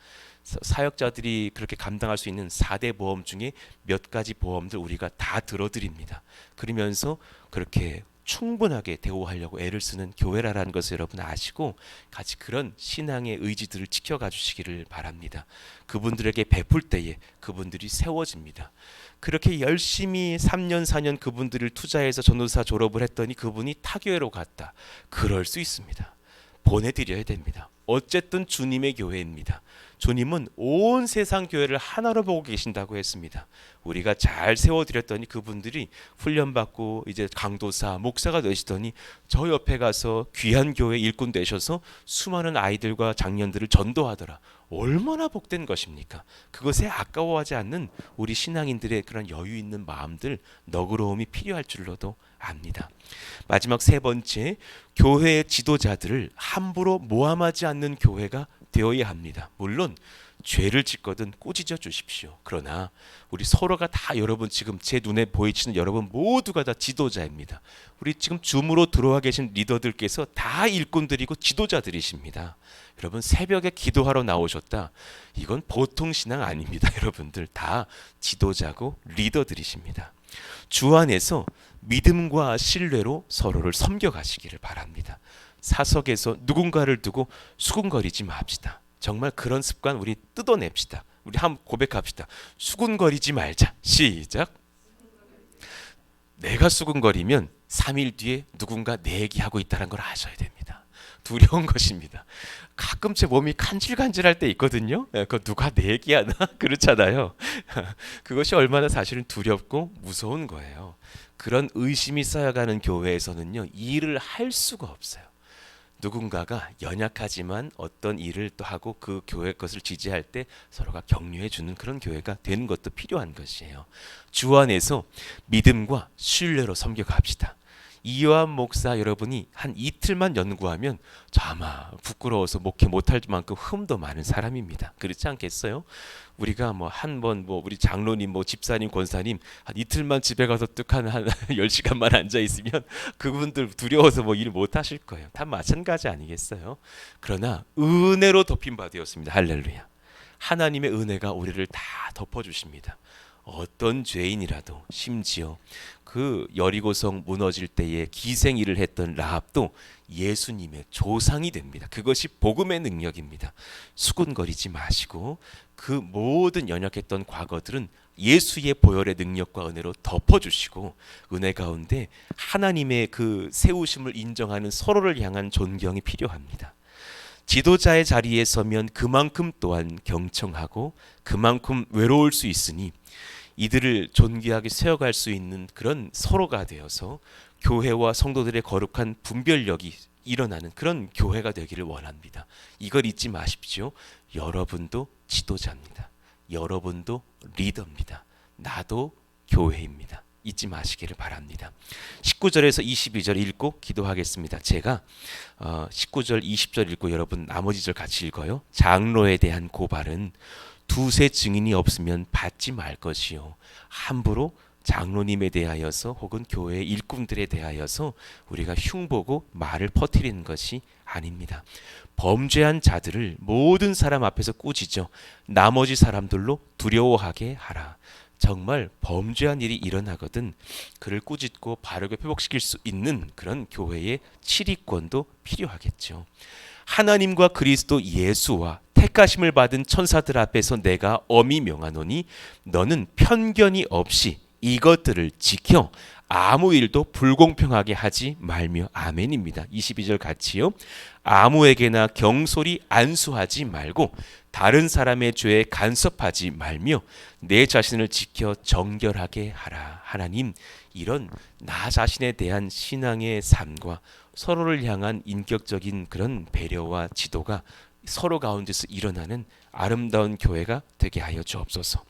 사역자들이 그렇게 감당할 수 있는 4대 보험 중에 몇 가지 보험들 우리가 다 들어드립니다. 그러면서 그렇게 충분하게 대우하려고 애를 쓰는 교회라는 것을 여러분 아시고 같이 그런 신앙의 의지들을 지켜가 주시기를 바랍니다. 그분들에게 베풀 때에 그분들이 세워집니다. 그렇게 열심히 3년 4년 그분들을 투자해서 전도사 졸업을 했더니 그분이 타교회로 갔다. 그럴 수 있습니다. 보내드려야 됩니다. 어쨌든 주님의 교회입니다. 주님은 온 세상 교회를 하나로 보고 계신다고 했습니다. 우리가 잘 세워드렸더니 그분들이 훈련받고 이제 강도사, 목사가 되시더니 저 옆에 가서 귀한 교회 일꾼 되셔서 수많은 아이들과 장년들을 전도하더라. 얼마나 복된 것입니까? 그것에 아까워하지 않는 우리 신앙인들의 그런 여유 있는 마음들, 너그러움이 필요할 줄로도 압니다. 마지막 세 번째, 교회의 지도자들을 함부로 모함하지 않는 교회가 되어야 합니다. 물론 죄를 짓거든 꾸짖어 주십시오. 그러나 우리 서로가 다 여러분 지금 제 눈에 보이시는 여러분 모두가 다 지도자입니다. 우리 지금 줌으로 들어와 계신 리더들께서 다 일꾼들이고 지도자들이십니다. 여러분 새벽에 기도하러 나오셨다. 이건 보통 신앙 아닙니다. 여러분들 다 지도자고 리더들이십니다. 주 안에서 믿음과 신뢰로 서로를 섬겨가시기를 바랍니다. 사석에서 누군가를 두고 수군거리지 맙시다. 정말 그런 습관 우리 뜯어냅시다. 우리 한번 고백합시다. 수군거리지 말자. 시작. 내가 수군거리면 3일 뒤에 누군가 내 얘기하고 있다는 걸 아셔야 됩니다. 두려운 것입니다. 가끔 제 몸이 간질간질할 때 있거든요. 그 누가 내 얘기하나 그렇잖아요. 그것이 얼마나 사실은 두렵고 무서운 거예요. 그런 의심이 쌓여가는 교회에서는요, 이 일을 할 수가 없어요. 누군가가 연약하지만 어떤 일을 또 하고 그 교회 것을 지지할 때 서로가 격려해 주는 그런 교회가 되는 것도 필요한 것이에요. 주 안에서 믿음과 신뢰로 섬겨갑시다. 이요한 목사 여러분이 한 이틀만 연구하면 아마 부끄러워서 목회 못할 만큼 흠도 많은 사람입니다. 그렇지 않겠어요? 우리가 뭐 한 번 뭐 우리 장로님 뭐 집사님 권사님 한 이틀만 집에 가서 뚝한 한 10시간만 앉아 있으면 그분들 두려워서 뭐 일 못 하실 거예요. 다 마찬가지 아니겠어요? 그러나 은혜로 덮임 받으었습니다. 할렐루야. 하나님의 은혜가 우리를 다 덮어 주십니다. 어떤 죄인이라도 심지어 그 여리고성 무너질 때에 기생일을 했던 라합도 예수님의 조상이 됩니다. 그것이 복음의 능력입니다. 수군거리지 마시고 그 모든 연약했던 과거들은 예수의 보혈의 능력과 은혜로 덮어주시고 은혜 가운데 하나님의 그 세우심을 인정하는 서로를 향한 존경이 필요합니다. 지도자의 자리에 서면 그만큼 또한 경청하고 그만큼 외로울 수 있으니 이들을 존귀하게 세워갈 수 있는 그런 서로가 되어서 교회와 성도들의 거룩한 분별력이 일어나는 그런 교회가 되기를 원합니다. 이걸 잊지 마십시오. 여러분도 지도자입니다. 여러분도 리더입니다. 나도 교회입니다. 잊지 마시기를 바랍니다. 19절에서 22절 읽고 기도하겠습니다. 제가 19절 20절 읽고 여러분 나머지 절 같이 읽어요. 장로에 대한 고발은 두세 증인이 없으면 받지 말 것이요. 함부로 장로님에 대하여서 혹은 교회 일꾼들에 대하여서 우리가 흉보고 말을 퍼뜨리는 것이 아닙니다. 범죄한 자들을 모든 사람 앞에서 꾸짖어 나머지 사람들로 두려워하게 하라. 정말 범죄한 일이 일어나거든 그를 꾸짖고 바르게 회복시킬 수 있는 그런 교회의 치리권도 필요하겠죠. 하나님과 그리스도 예수와 택하심을 받은 천사들 앞에서 내가 엄히 명하노니 너는 편견이 없이 이것들을 지켜 아무 일도 불공평하게 하지 말며. 아멘입니다. 22절 같이요. 아무에게나 경솔히 안수하지 말고 다른 사람의 죄에 간섭하지 말며 내 자신을 지켜 정결하게 하라. 하나님, 이런 나 자신에 대한 신앙의 삶과 서로를 향한 인격적인 그런 배려와 지도가 서로 가운데서 일어나는 아름다운 교회가 되게 하여 주옵소서.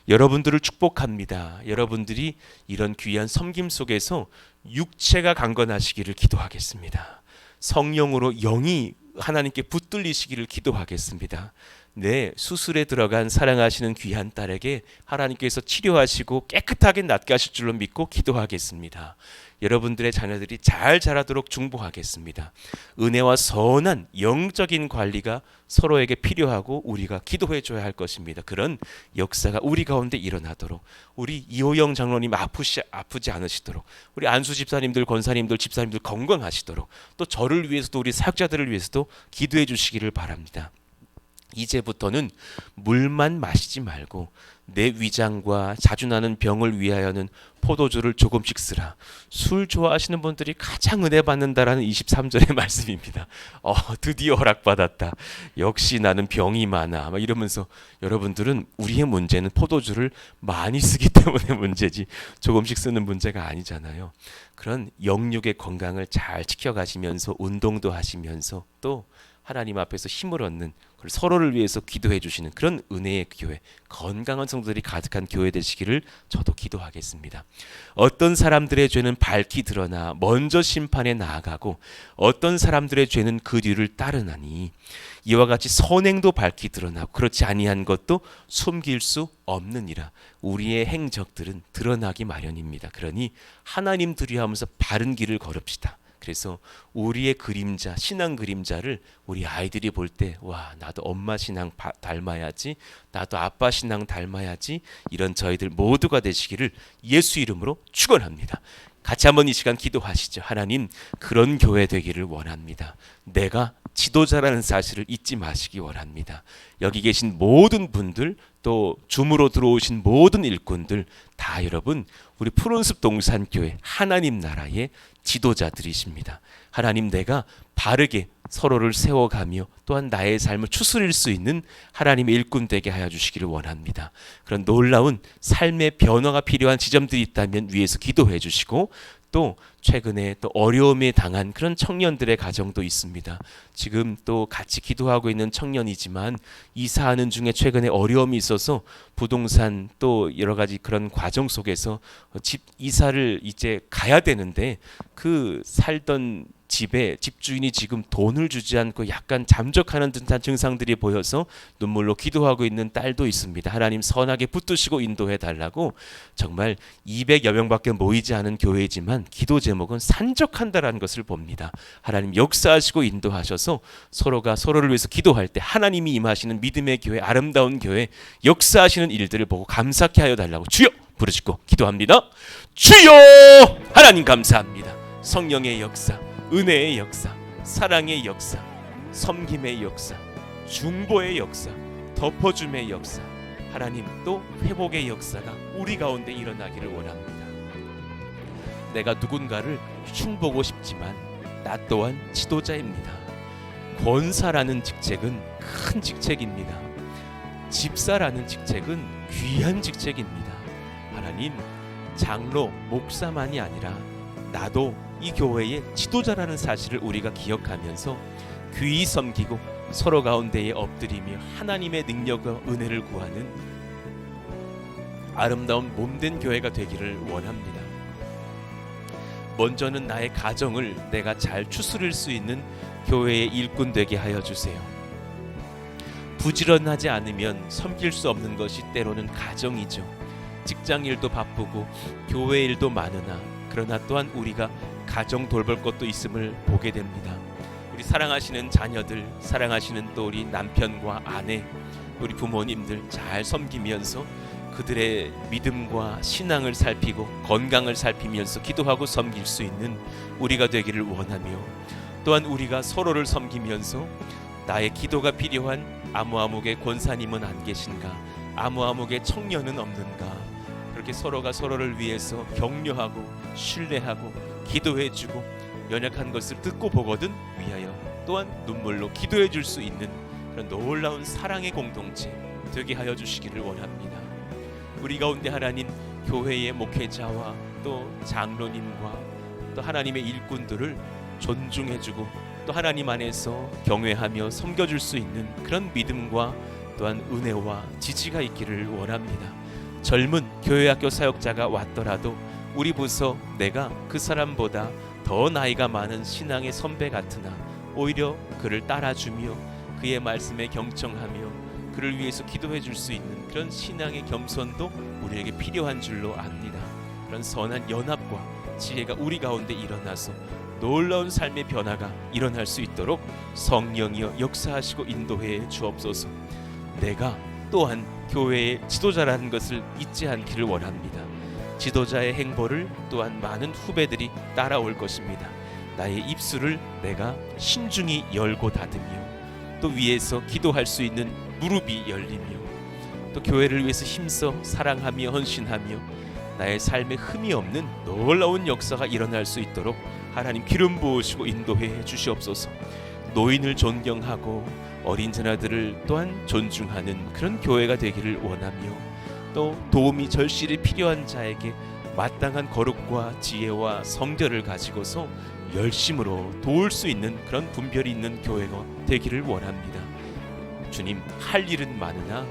여러분들을 축복합니다. 여러분들이 이런 귀한 섬김 속에서 육체가 강건하시기를 기도하겠습니다. 성령으로 영이 하나님께 붙들리시기를 기도하겠습니다. 내 수술에 들어간 사랑하시는 귀한 딸에게 하나님께서 치료하시고 깨끗하게 낫게 하실 줄로 믿고 기도하겠습니다. 여러분들의 자녀들이 잘 자라도록 중보하겠습니다. 은혜와 선한 영적인 관리가 서로에게 필요하고 우리가 기도해 줘야 할 것입니다. 그런 역사가 우리 가운데 일어나도록, 우리 이호영 장로님 아프지 않으시도록, 우리 안수 집사님들, 권사님들, 집사님들 건강하시도록, 또 저를 위해서도 우리 사역자들을 위해서도 기도해 주시기를 바랍니다. 이제부터는 물만 마시지 말고 내 위장과 자주 나는 병을 위하여는 포도주를 조금씩 쓰라. 술 좋아하시는 분들이 가장 은혜 받는다라는 23절의 말씀입니다. 드디어 허락받았다. 역시 나는 병이 많아. 막 이러면서 여러분들은 우리의 문제는 포도주를 많이 쓰기 때문에 문제지 조금씩 쓰는 문제가 아니잖아요. 그런 영육의 건강을 잘 지켜가시면서 운동도 하시면서 또 하나님 앞에서 힘을 얻는, 서로를 위해서 기도해 주시는 그런 은혜의 교회, 건강한 성도들이 가득한 교회 되시기를 저도 기도하겠습니다. 어떤 사람들의 죄는 밝히 드러나 먼저 심판에 나아가고 어떤 사람들의 죄는 그 뒤를 따르나니 이와 같이 선행도 밝히 드러나고 그렇지 아니한 것도 숨길 수 없느니라. 우리의 행적들은 드러나기 마련입니다. 그러니 하나님 두려워하면서 바른 길을 걸읍시다. 그래서 우리의 그림자, 신앙 그림자를 우리 아이들이 볼 때, 와, 나도 엄마 신앙 닮아야지, 나도 아빠 신앙 닮아야지, 이런 저희들 모두가 되시기를 예수 이름으로 축원합니다. 같이 한번 이 시간 기도하시죠. 하나님, 그런 교회 되기를 원합니다. 내가 지도자라는 사실을 잊지 마시기 원합니다. 여기 계신 모든 분들, 또 줌으로 들어오신 모든 일꾼들 다 여러분, 우리 푸른숲 동산교회 하나님 나라의 지도자들이십니다. 하나님, 내가 바르게 서로를 세워가며 또한 나의 삶을 추스릴 수 있는 하나님의 일꾼 되게 하여 주시기를 원합니다. 그런 놀라운 삶의 변화가 필요한 지점들이 있다면 위에서 기도해 주시고, 또 최근에 또 어려움에 당한 그런 청년들의 가정도 있습니다. 지금 또 같이 기도하고 있는 청년이지만 이사하는 중에 최근에 어려움이 있어서 부동산 또 여러 가지 그런 과정 속에서 집 이사를 이제 가야 되는데 그 살던 집에 집주인이 지금 돈을 주지 않고 약간 잠적하는 듯한 증상들이 보여서 눈물로 기도하고 있는 딸도 있습니다. 하나님 선하게 붙드시고 인도해 달라고. 정말 200여 명밖에 모이지 않은 교회지만 기도 제목은 산적한다라는 것을 봅니다. 하나님 역사하시고 인도하셔서 서로가 서로를 위해서 기도할 때 하나님이 임하시는 믿음의 교회, 아름다운 교회, 역사하시는 일들을 보고 감사케 하여 달라고 주여 부르짖고 기도합니다. 주여! 하나님 감사합니다. 성령의 역사, 은혜의 역사, 사랑의 역사, 섬김의 역사, 중보의 역사, 덮어줌의 역사, 하나님 또 회복의 역사가 우리 가운데 일어나기를 원합니다. 내가 누군가를 흉보고 싶지만 나 또한 지도자입니다. 권사라는 직책은 큰 직책입니다. 집사라는 직책은 귀한 직책입니다. 하나님, 장로, 목사만이 아니라 나도 이 교회의 지도자라는 사실을 우리가 기억하면서 귀히 섬기고 서로 가운데에 엎드리며 하나님의 능력과 은혜를 구하는 아름다운 몸된 교회가 되기를 원합니다. 먼저는 나의 가정을 내가 잘 추스릴 수 있는 교회의 일꾼 되게 하여 주세요. 부지런하지 않으면 섬길 수 없는 것이 때로는 가정이죠. 직장 일도 바쁘고 교회 일도 많으나 그러나 또한 우리가 가정 돌볼 것도 있음을 보게 됩니다. 우리 사랑하시는 자녀들, 사랑하시는 또 우리 남편과 아내, 우리 부모님들 잘 섬기면서 그들의 믿음과 신앙을 살피고 건강을 살피면서 기도하고 섬길 수 있는 우리가 되기를 원하며, 또한 우리가 서로를 섬기면서 나의 기도가 필요한 아무아목의 권사님은 안 계신가, 아무아목의 청년은 없는가, 그렇게 서로가 서로를 위해서 격려하고 신뢰하고 기도해주고 연약한 것을 듣고 보거든 위하여 또한 눈물로 기도해 줄 수 있는 그런 놀라운 사랑의 공동체 되게 하여 주시기를 원합니다. 우리 가운데 하나님 교회의 목회자와 또 장로님과 또 하나님의 일꾼들을 존중해주고 또 하나님 안에서 경외하며 섬겨줄 수 있는 그런 믿음과 또한 은혜와 지지가 있기를 원합니다. 젊은 교회학교 사역자가 왔더라도 우리 부서 내가 그 사람보다 더 나이가 많은 신앙의 선배 같으나 오히려 그를 따라주며 그의 말씀에 경청하며 그를 위해서 기도해 줄 수 있는 그런 신앙의 겸손도 우리에게 필요한 줄로 압니다. 그런 선한 연합과 지혜가 우리 가운데 일어나서 놀라운 삶의 변화가 일어날 수 있도록 성령이여 역사하시고 인도해 주옵소서. 내가 또한 교회의 지도자라는 것을 잊지 않기를 원합니다. 지도자의 행보를 또한 많은 후배들이 따라올 것입니다. 나의 입술을 내가 신중히 열고 닫으며 또 위에서 기도할 수 있는 무릎이 열리며 또 교회를 위해서 힘써 사랑하며 헌신하며 나의 삶에 흠이 없는 놀라운 역사가 일어날 수 있도록 하나님 기름 부으시고 인도해 주시옵소서. 노인을 존경하고 어린 자녀들을 또한 존중하는 그런 교회가 되기를 원하며 또 도움이 절실히 필요한 자에게 마땅한 거룩과 지혜와 성결을 가지고서 열심으로 도울 수 있는 그런 분별이 있는 교회가 되기를 원합니다. 주님, 할 일은 많으나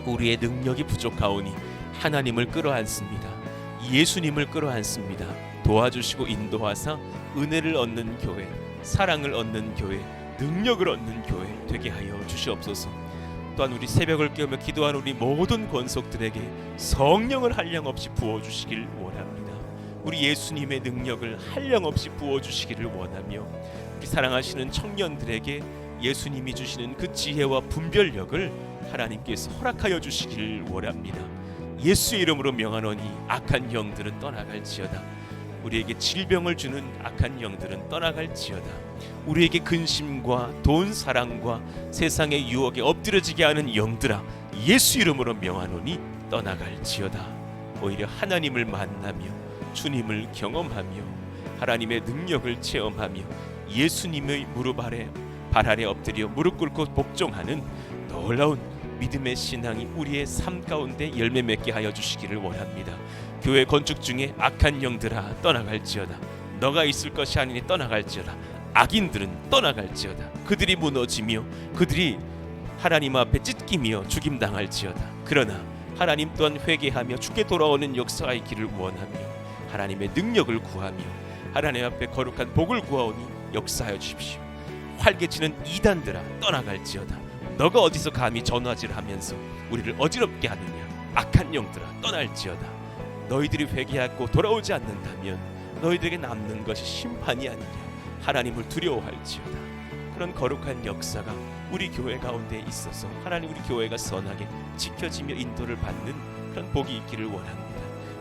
우리의 능력이 부족하오니 하나님을 끌어안습니다. 예수님을 끌어안습니다. 도와주시고 인도하사 은혜를 얻는 교회, 사랑을 얻는 교회, 능력을 얻는 교회 되게 하여 주시옵소서. 또한 우리 새벽을 깨우며 기도하는 우리 모든 권속들에게 성령을 한량없이 부어주시길 원합니다. 우리 예수님의 능력을 한량없이 부어주시기를 원하며 우리 사랑하시는 청년들에게 예수님이 주시는 그 지혜와 분별력을 하나님께서 허락하여 주시기를 원합니다. 예수의 이름으로 명하노니 악한 영들은 떠나갈지어다. 우리에게 질병을 주는 악한 영들은 떠나갈지어다. 우리에게 근심과 돈 사랑과 세상의 유혹에 엎드려지게 하는 영들아, 예수 이름으로 명하노니 떠나갈지어다. 오히려 하나님을 만나며 주님을 경험하며 하나님의 능력을 체험하며 예수님의 무릎 아래 발 아래 엎드려 무릎 꿇고 복종하는 놀라운 믿음의 신앙이 우리의 삶 가운데 열매 맺게 하여 주시기를 원합니다. 교회 건축 중에 악한 영들아 떠나갈지어다. 너가 있을 것이 아니니 떠나갈지어다. 악인들은 떠나갈지어다. 그들이 무너지며 그들이 하나님 앞에 찢기며 죽임당할지어다. 그러나 하나님 또한 회개하며 주께 돌아오는 역사가 있기를 원하며 하나님의 능력을 구하며 하나님 앞에 거룩한 복을 구하오니 역사하여 주십시오. 활개치는 이단들아 떠나갈지어다. 너가 어디서 감히 전화질을 하면서 우리를 어지럽게 하느냐. 악한 영들아 떠날지어다. 너희들이 회개하고 돌아오지 않는다면 너희들에게 남는 것이 심판이 아니냐. 하나님을 두려워할지어다. 그런 거룩한 역사가 우리 교회 가운데 있어서 하나님 우리 교회가 선하게 지켜지며 인도를 받는 그런 복이 있기를 원합니다.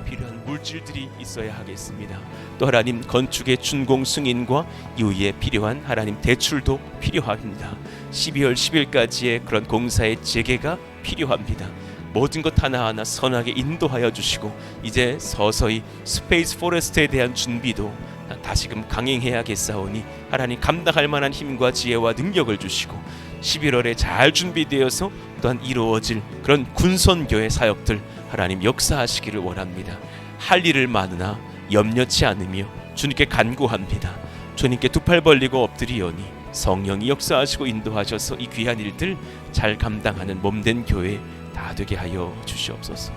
필요한 물질들이 있어야 하겠습니다. 또 하나님 건축의 준공 승인과 이후에 필요한 하나님 대출도 필요합니다. 12월 10일까지의 그런 공사의 재개가 필요합니다. 모든 것 하나하나 선하게 인도하여 주시고 이제 서서히 스페이스 포레스트에 대한 준비도 다시금 강행해야겠사오니 하나님 감당할 만한 힘과 지혜와 능력을 주시고 11월에 잘 준비되어서 또한 이루어질 그런 군선교회 사역들 하나님 역사하시기를 원합니다. 할 일을 많으나 염려치 않으며 주님께 간구합니다. 주님께 두 팔 벌리고 엎드리오니 성령이 역사하시고 인도하셔서 이 귀한 일들 잘 감당하는 몸된 교회 다 되게 하여 주시옵소서.